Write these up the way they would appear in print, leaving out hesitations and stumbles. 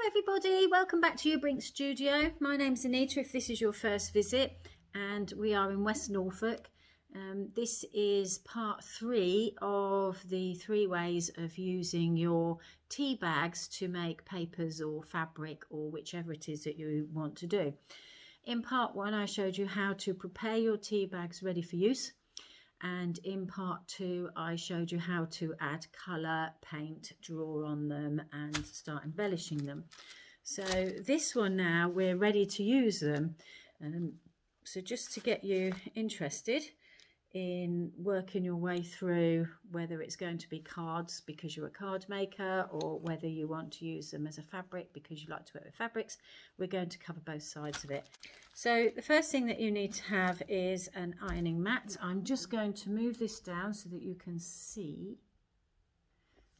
Hello everybody, welcome back to Ubrink Studio. My name's Anita if this is your first visit, and we are in West Norfolk. This is part 3 of the 3 ways of using your tea bags to make papers or fabric or whichever it is that you want to do. In part 1 I showed you how to prepare your tea bags ready for use, and in part 2 I showed you how to add colour, paint, draw on them and start embellishing them. So this one now we're ready to use them. So just to get you interested in working your way through whether it's going to be cards because you're a card maker, or whether you want to use them as a fabric because you like to work with fabrics, we're going to cover both sides of it. So the first thing that you need to have is an ironing mat. I'm just going to move this down so that you can see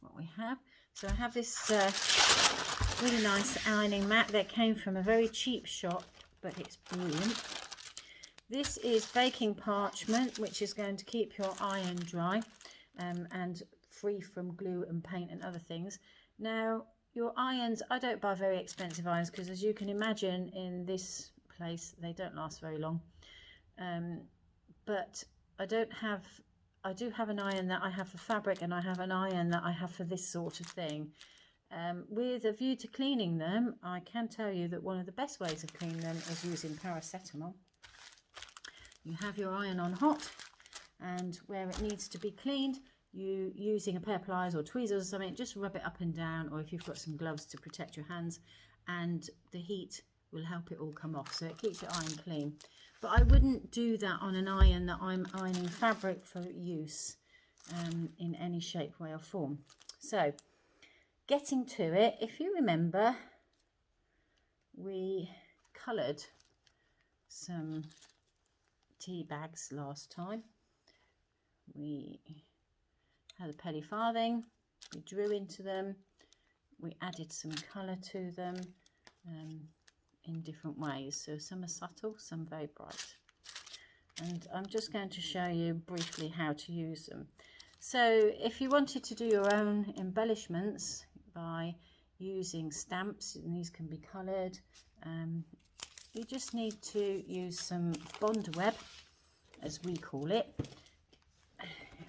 what we have. So I have this really nice ironing mat that came from a very cheap shop, but it's brilliant. This is baking parchment, which is going to keep your iron dry and free from glue and paint and other things. Now, your irons, I don't buy very expensive irons because, as you can imagine, in this place, they don't last very long. But I do have an iron that I have for fabric, and I have an iron that I have for this sort of thing. With a view to cleaning them, I can tell you that one of the best ways of cleaning them is using paracetamol. You have your iron on hot, and where it needs to be cleaned, you using a pair of pliers or tweezers or something, just rub it up and down, or if you've got some gloves to protect your hands, and the heat will help it all come off, so it keeps your iron clean. But I wouldn't do that on an iron that I'm ironing fabric for use in any shape, way or form. So getting to it, if you remember, we coloured some tea bags last time. We had a penny farthing, we drew into them, we added some colour to them in different ways. So some are subtle, some very bright. And I'm just going to show you briefly how to use them. So if you wanted to do your own embellishments by using stamps, and these can be coloured, you just need to use some bond web, as we call it.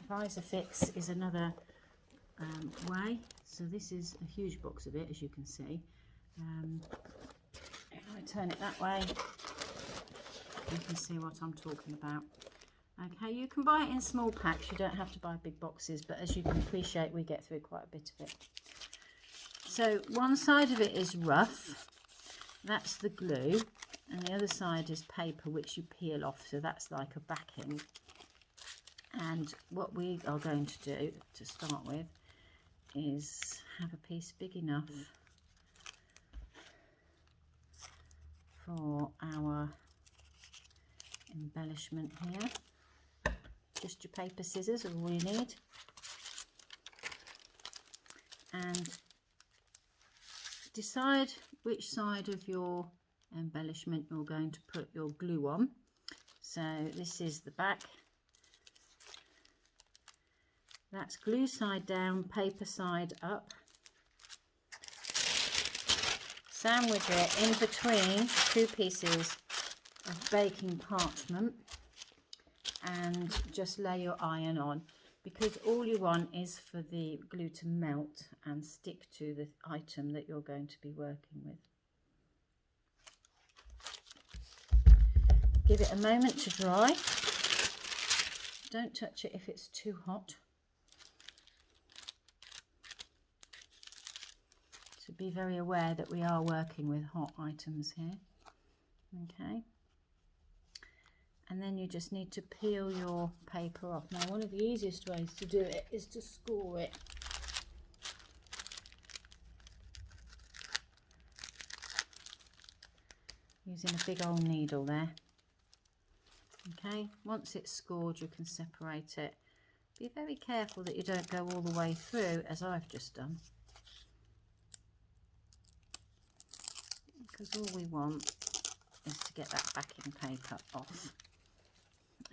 Visor-Fix is another way. So this is a huge box of it, as you can see. If I turn it that way, you can see what I'm talking about. Okay, you can buy it in small packs, you don't have to buy big boxes, but as you can appreciate, we get through quite a bit of it. So one side of it is rough, that's the glue, and the other side is paper which you peel off, so that's like a backing. And what we are going to do to start with is have a piece big enough for our embellishment here. Just your paper scissors are all you need, and decide which side of your embellishment you're going to put your glue on. So this is the back, that's glue side down, paper side up. Sandwich it in between 2 pieces of baking parchment and just lay your iron on, because all you want is for the glue to melt and stick to the item that you're going to be working with. Give it a moment to dry. Don't touch it if it's too hot. So be very aware that we are working with hot items here. Okay. And then you just need to peel your paper off. Now, one of the easiest ways to do it is to score it. Using a big old needle there. Okay, once it's scored, you can separate it. Be very careful that you don't go all the way through, as I've just done. Because all we want is to get that backing paper off.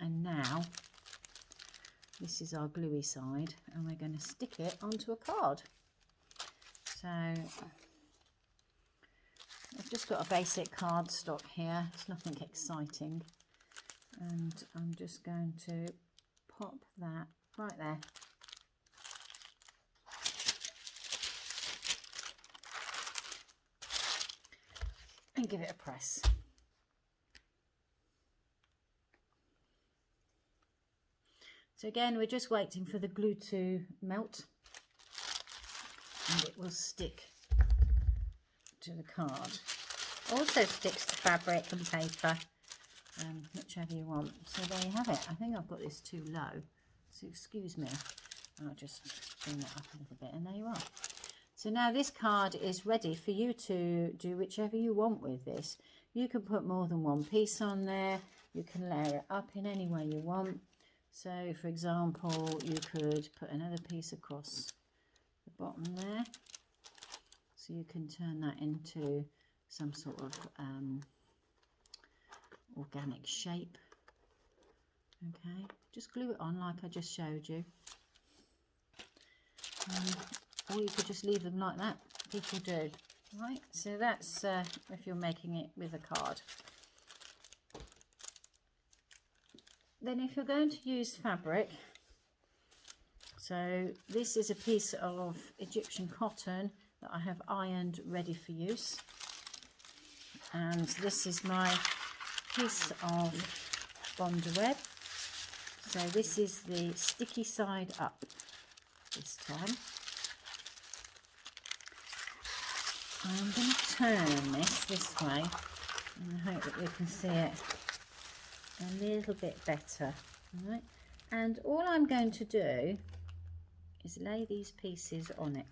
And now this is our gluey side, and we're going to stick it onto a card. So I've just got a basic cardstock here, it's nothing exciting, and I'm just going to pop that right there. And give it a press. So again, we're just waiting for the glue to melt and it will stick to the card. Also sticks to fabric and paper, whichever you want. So there you have it. I think I've got this too low, so excuse me. I'll just bring that up a little bit, and there you are. So now this card is ready for you to do whichever you want with this. You can put more than one piece on there. You can layer it up in any way you want. So for example, you could put another piece across the bottom there. So you can turn that into some sort of organic shape. Okay, just glue it on like I just showed you. Or you could just leave them like that. People do. Right, so that's if you're making it with a card. Then if you're going to use fabric, so this is a piece of Egyptian cotton that I have ironed ready for use. And this is my piece of Bondaweb. So this is the sticky side up this time. I'm going to turn this way and I hope that you can see it a little bit better. All right. And all I'm going to do is lay these pieces on it.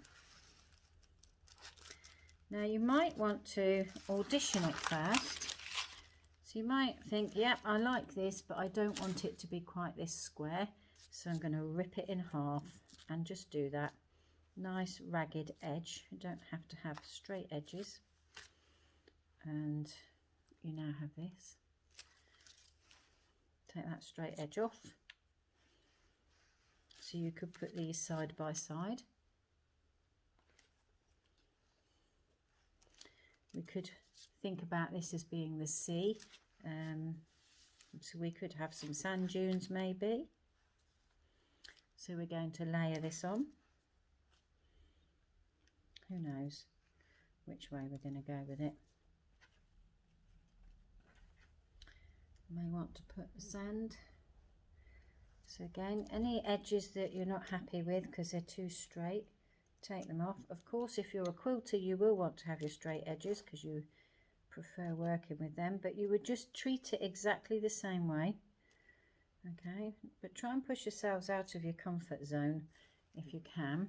Now you might want to audition it first. So you might think, yep, I like this, but I don't want it to be quite this square. So I'm going to rip it in half and just do that. Nice ragged edge. You don't have to have straight edges. And you now have this. Take that straight edge off. So you could put these side by side. We could think about this as being the sea. So we could have some sand dunes maybe. So we're going to layer this on. Who knows which way we're going to go with it. You may want to put the sand. So again, any edges that you're not happy with because they're too straight, take them off. Of course, if you're a quilter, you will want to have your straight edges because you prefer working with them, but you would just treat it exactly the same way. Okay, but try and push yourselves out of your comfort zone if you can.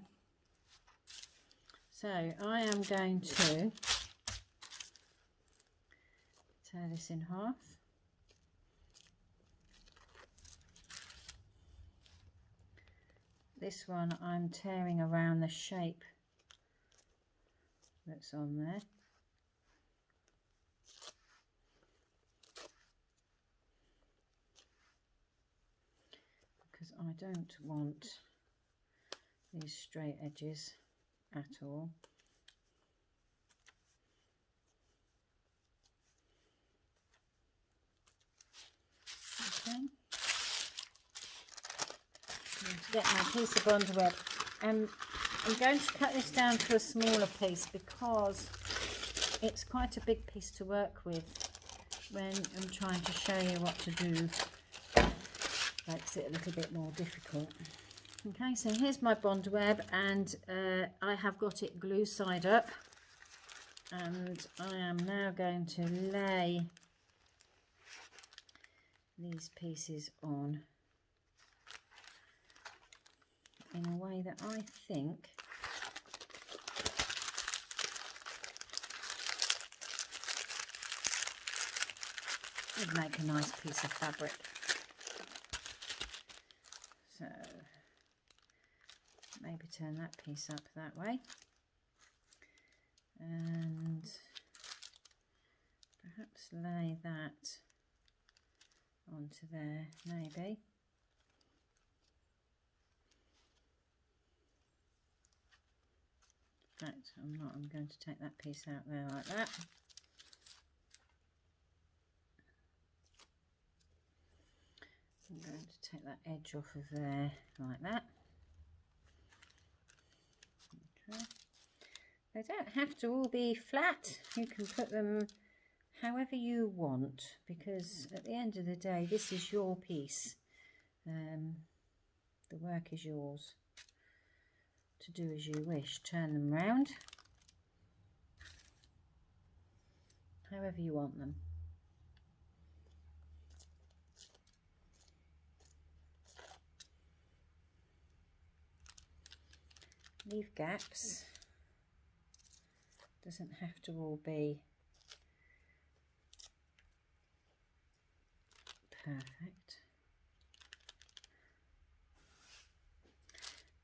So I am going to tear this in half. This one I'm tearing around the shape that's on there. Because I don't want these straight edges at all. Okay. To get my piece of Bondaweb, and I'm going to cut this down to a smaller piece because it's quite a big piece to work with when I'm trying to show you what to do. Makes it a little bit more difficult. Okay, so here's my Bondaweb, and I have got it glue side up, and I am now going to lay these pieces on in a way that I think would make a nice piece of fabric. So maybe turn that piece up that way and perhaps lay that onto there, maybe. In fact, I'm not. I'm going to take that piece out there like that. take that edge off of there like that. Okay. They don't have to all be flat. You can put them however you want, because at the end of the day, this is your piece. The work is yours to do as you wish. Turn them round however you want them. Leave gaps. Doesn't have to all be perfect.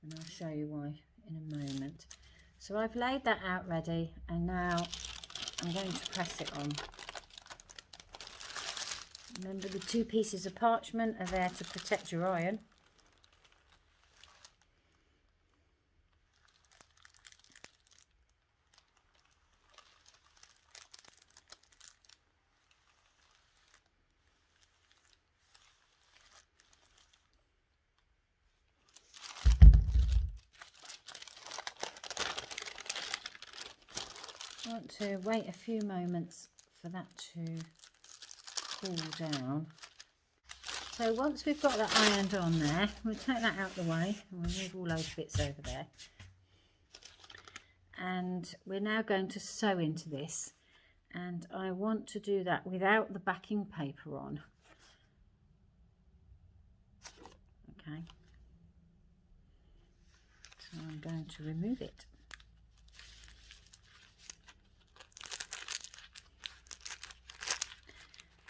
And I'll show you why in a moment. So I've laid that out ready, and now I'm going to press it on. Remember, the 2 pieces of parchment are there to protect your iron. I want to wait a few moments for that to cool down. So once we've got that ironed on there, we'll take that out of the way and we'll move all those bits over there. And we're now going to sew into this, and I want to do that without the backing paper on. Okay, so I'm going to remove it.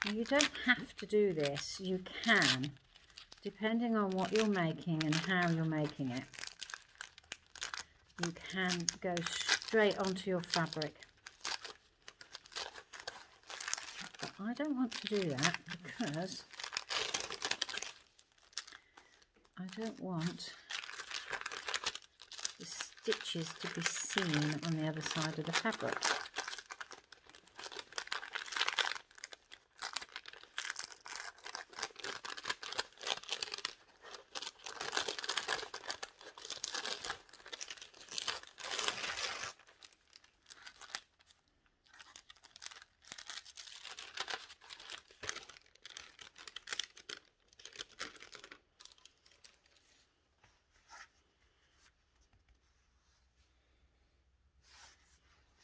Now, you don't have to do this. You can, depending on what you're making and how you're making it. You can go straight onto your fabric. But I don't want to do that because I don't want the stitches to be seen on the other side of the fabric.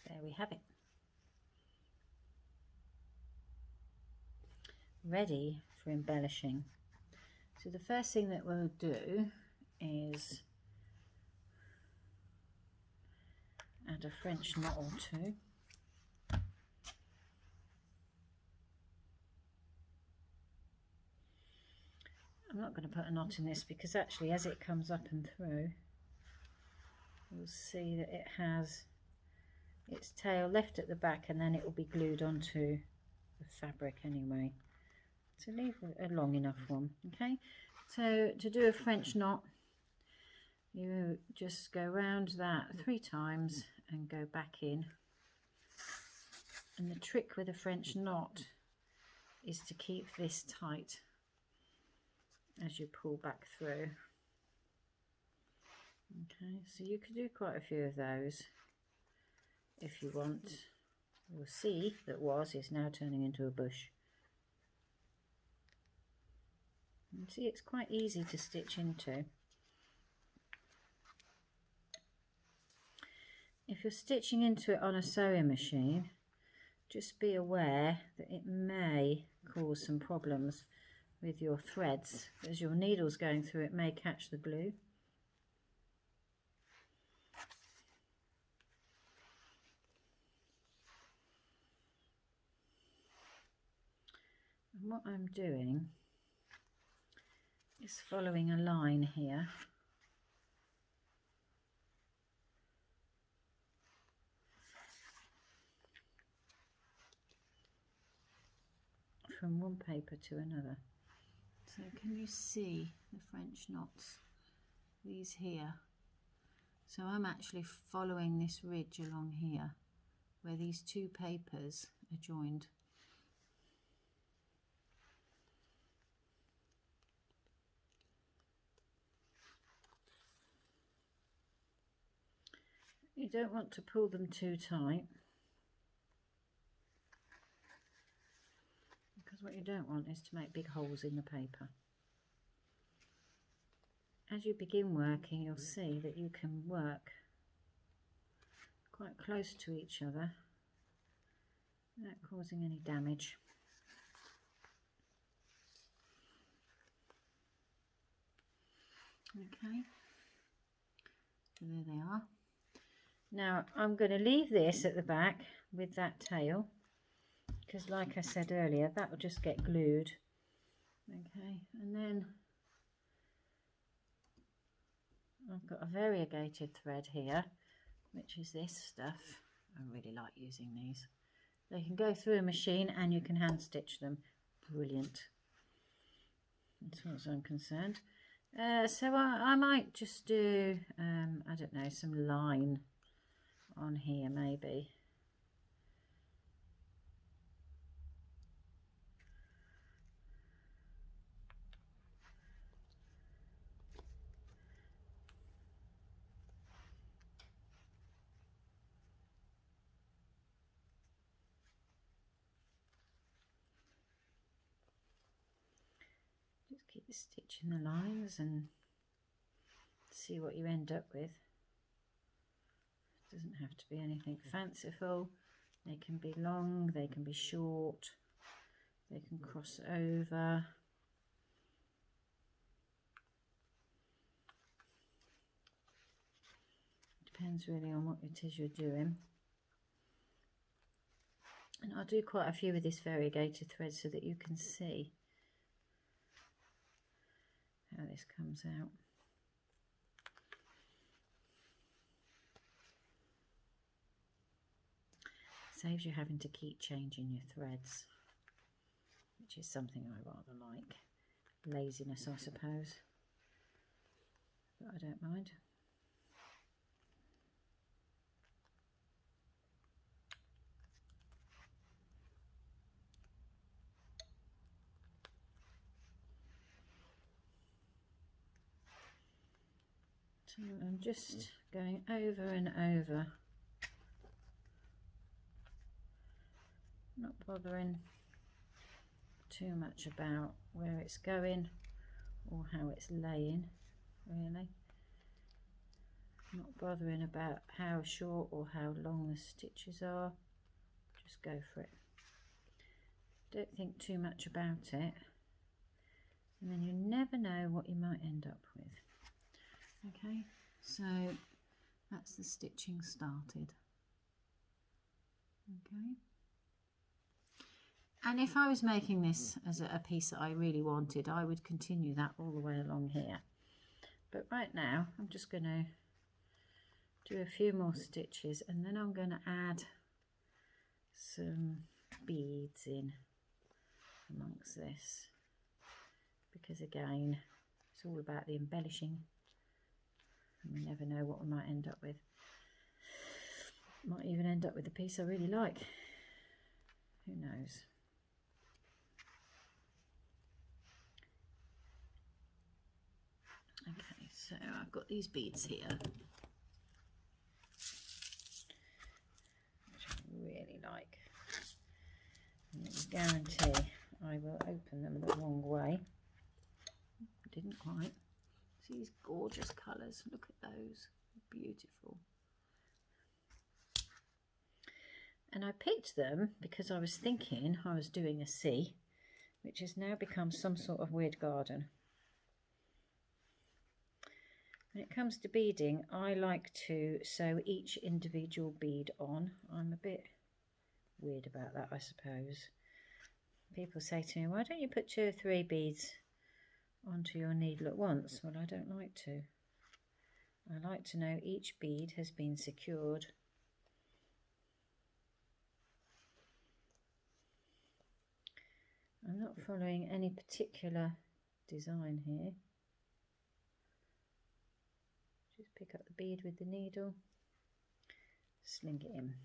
There we have it. Ready for embellishing. So the first thing that we'll do is add a French knot or 2. I'm not going to put a knot in this because actually as it comes up and through, you'll see that it has its tail left at the back, and then it will be glued onto the fabric anyway. So leave a long enough one. Okay, so to do a French knot, you just go round that 3 times and go back in. And the trick with a French knot is to keep this tight as you pull back through. Okay, so you could do quite a few of those if you want. You'll see that is now turning into a bush. And see, it's quite easy to stitch into. If you're stitching into it on a sewing machine, just be aware that it may cause some problems with your threads. As your needle's going through, it may catch the glue. And what I'm doing is following a line here. From one paper to another. So can you see the French knots? These here. So I'm actually following this ridge along here where these 2 papers are joined. You don't want to pull them too tight, because what you don't want is to make big holes in the paper. As you begin working, you'll see that you can work quite close to each other without causing any damage. Okay, so there they are. Now I'm going to leave this at the back with that tail, because like I said earlier, that will just get glued. Okay, and then I've got a variegated thread here, which is this stuff. I really like using these. They can go through a machine and you can hand stitch them. Brilliant, as far as I'm concerned. So I might just do, I don't know, some line on here maybe. Just keep stitching the lines and see what you end up with. It doesn't have to be anything fanciful. They can be long, they can be short, they can cross over. Depends really on what it is you're doing. And I'll do quite a few with this variegated thread so that you can see how this comes out. Saves you having to keep changing your threads, which is something I rather like. Laziness, I suppose, but I don't mind. So I'm just going over and over, not bothering too much about where it's going or how it's laying, really. Not bothering about how short or how long the stitches are, just go for it. Don't think too much about it, and then you never know what you might end up with. Okay, so that's the stitching started. Okay, and if I was making this as a piece that I really wanted, I would continue that all the way along here. But right now I'm just going to do a few more stitches, and then I'm going to add some beads in amongst this, because again, it's all about the embellishing, and we never know what we might end up with. Might even end up with a piece I really like, who knows. Okay, so I've got these beads here, which I really like, and I guarantee I will open them the wrong way. Didn't quite. See these gorgeous colours, look at those, beautiful. And I picked them because I was thinking I was doing a C, which has now become some sort of weird garden. When it comes to beading, I like to sew each individual bead on. I'm a bit weird about that, I suppose. People say to me, why don't you put 2 or 3 beads onto your needle at once? Well, I don't like to. I like to know each bead has been secured. I'm not following any particular design here. Just pick up the bead with the needle, sling it in.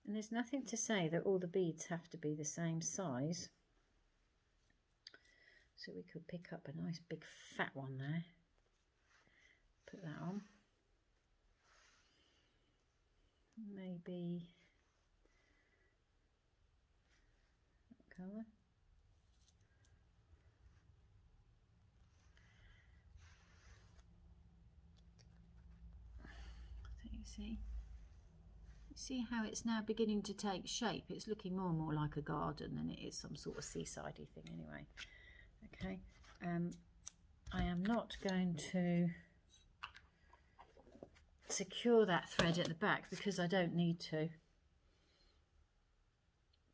And there's nothing to say that all the beads have to be the same size. So we could pick up a nice big fat one there, put that on. Maybe that colour. So you see how it's now beginning to take shape. It's looking more and more like a garden than it is some sort of seasidey thing anyway. Okay, I am not going to secure that thread at the back because I don't need to.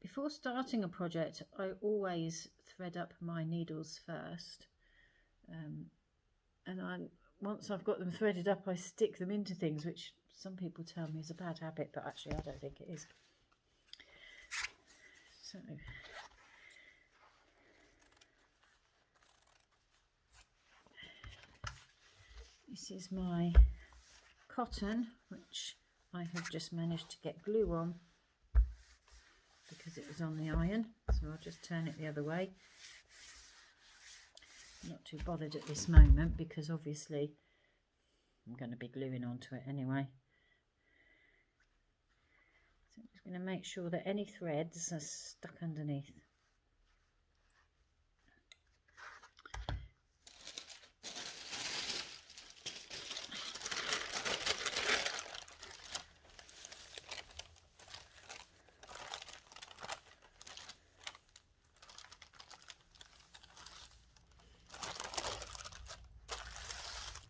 Before starting a project, I always thread up my needles first, and once I've got them threaded up, I stick them into things, which some people tell me is a bad habit, but actually I don't think it is. So this is my cotton, which I have just managed to get glue on because it was on the iron, so I'll just turn it the other way. I'm not too bothered at this moment because obviously I'm going to be gluing onto it anyway. So I'm just going to make sure that any threads are stuck underneath.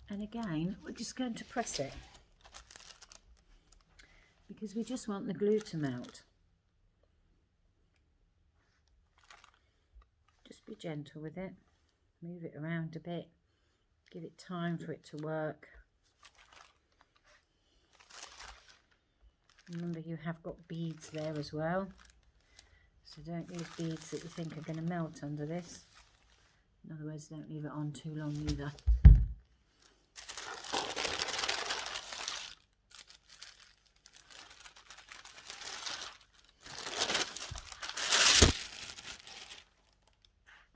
And again, we're just going to press it because we just want the glue to melt. Just be gentle with it, move it around a bit, give it time for it to work. Remember, you have got beads there as well, so don't use beads that you think are going to melt under this. In other words, don't leave it on too long either.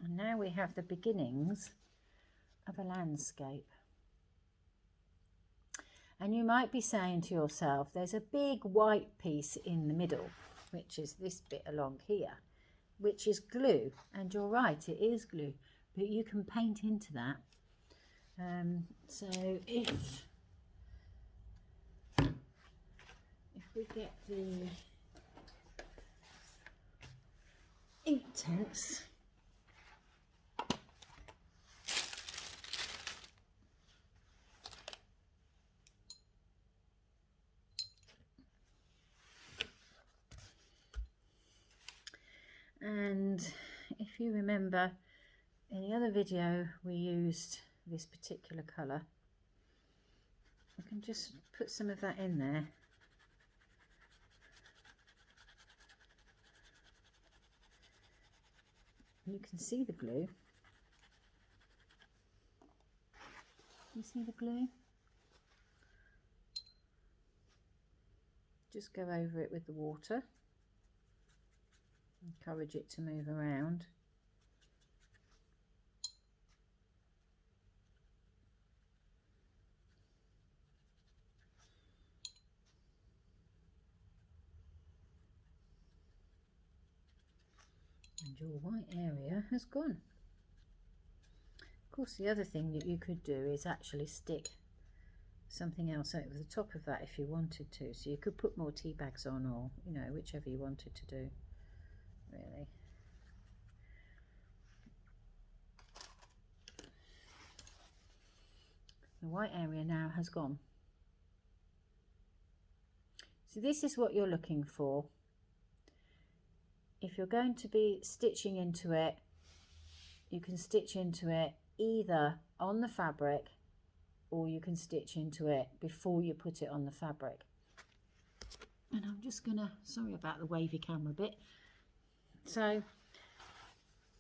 And now we have the beginnings of a landscape. And you might be saying to yourself, there's a big white piece in the middle, which is this bit along here, which is glue. And you're right, it is glue, but you can paint into that. So if we get the Inktense, and if you remember in the other video we used this particular colour, I can just put some of that in there. You can see the glue. You see the glue? Just go over it with the water. Encourage it to move around. And your white area has gone. Of course, the other thing that you could do is actually stick something else over the top of that if you wanted to. So you could put more tea bags on, or, you know, whichever you wanted to do, really. The white area now has gone. So this is what you're looking for. If you're going to be stitching into it, you can stitch into it either on the fabric, or you can stitch into it before you put it on the fabric. And I'm just gonna, sorry about the wavy camera bit. So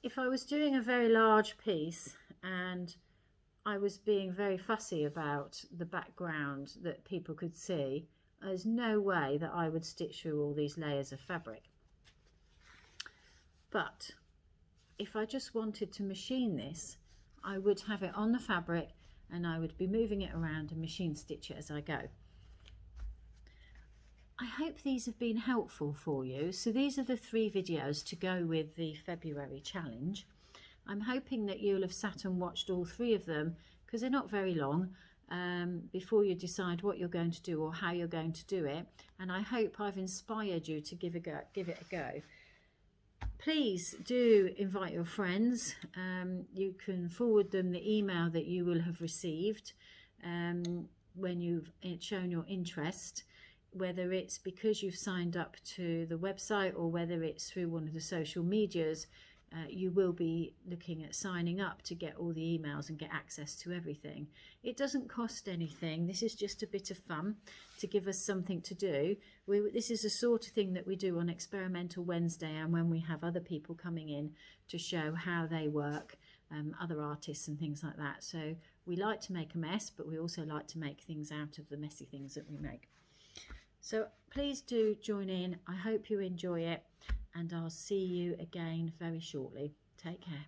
if I was doing a very large piece and I was being very fussy about the background that people could see, there's no way that I would stitch through all these layers of fabric. But if I just wanted to machine this, I would have it on the fabric and I would be moving it around and machine stitch it as I go. I hope these have been helpful for you. So these are the 3 videos to go with the February challenge. I'm hoping that you'll have sat and watched all 3 of them, because they're not very long, before you decide what you're going to do or how you're going to do it. And I hope I've inspired you to give it a go. Please do invite your friends. You can forward them the email that you will have received when you've shown your interest, whether it's because you've signed up to the website or whether it's through one of the social medias. You will be looking at signing up to get all the emails and get access to everything. It doesn't cost anything. This is just a bit of fun to give us something to do. This is the sort of thing that we do on Experimental Wednesday, and when we have other people coming in to show how they work, other artists and things like that. So we like to make a mess, but we also like to make things out of the messy things that we make. So please do join in. I hope you enjoy it, and I'll see you again very shortly. Take care.